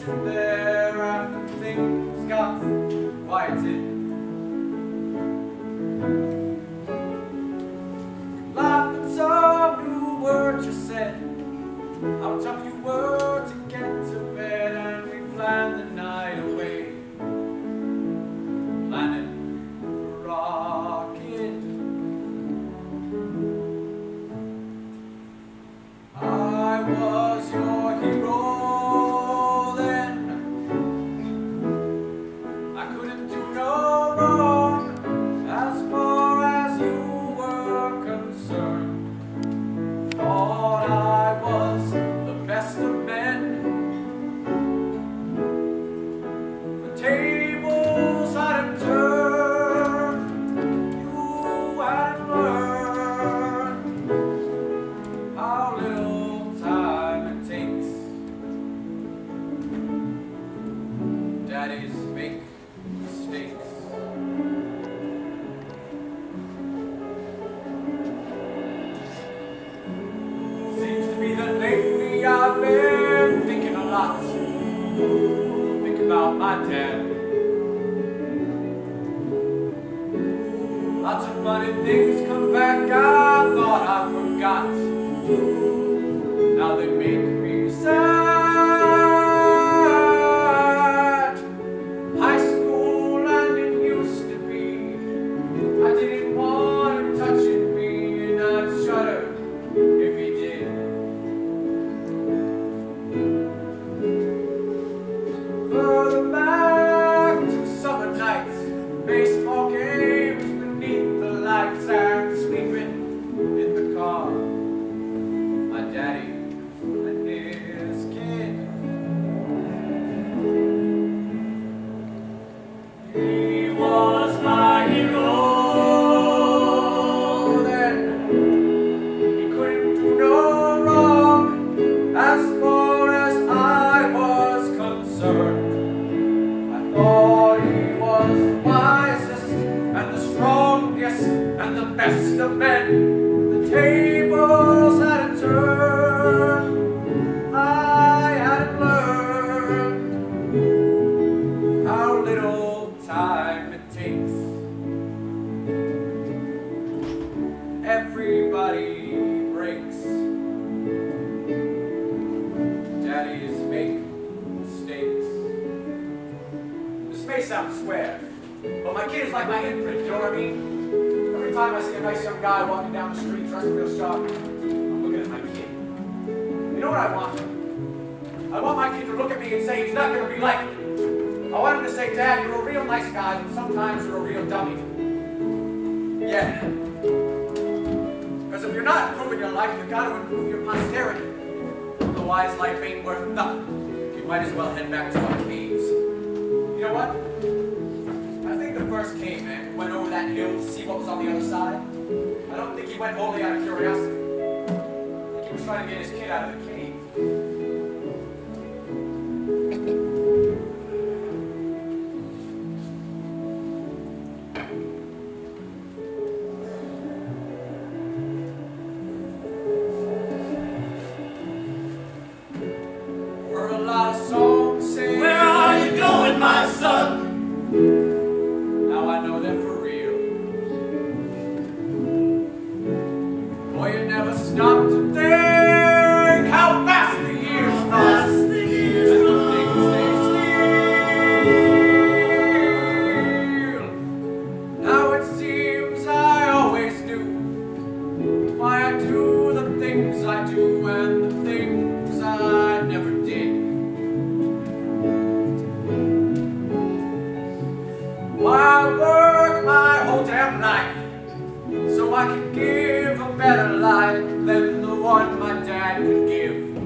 from there after things got quieted. Laughed at some new words you said, how tough you were to get to bed, and we planned the night away, planning a rocket. I was your hero then. I couldn't do no wrong as far as you were concerned. Thought I was the best of men. The tables hadn't turned. You hadn't learned how little time it takes. Daddies make mistakes. Seems to be that lately I've been thinking a lot. Think about my dad. Lots of funny things come back I thought I forgot. Now they make me sad. High school and it used to be, I didn't want him touching me, and I'd shudder if he did. Further back to summer nights, baseball games beneath the lights, and sleeping in the car. My daddy and his kid. He was my hero then. He couldn't do no wrong as far as I was concerned. I thought he was the wisest and the strongest and the best of men. The tables hadn't turned. I hadn't learned how little time it takes. Everybody breaks. Daddies make mistakes. This may sound square, but my kid is like my imprint, you know what I mean? Every time I see a nice young guy walking down the street dressed real sharp, I'm looking at my kid. You know what I want? I want my kid to look at me and say he's not going to be like me. I want him to say, Dad, you're a real nice guy, but sometimes you're a real dummy. Yeah. Because if you're not improving your life, you've got to improve your posterity. Otherwise, life ain't worth nothing. You might as well head back to our caves. You know what? I think the first caveman went over that hill to see what was on the other side. I don't think he went wholly out of curiosity. I think he was trying to get his kid out of the cave. Heard a lot of songs saying, "Where are you going, my son?" Now I know they're for real. Boy, you never stop to think how fast the years pass, and the things they steal. Now it seems I always do why I do the things I do and the things I never did. Why I work my whole damn life so I can give a better life than the one my dad could give.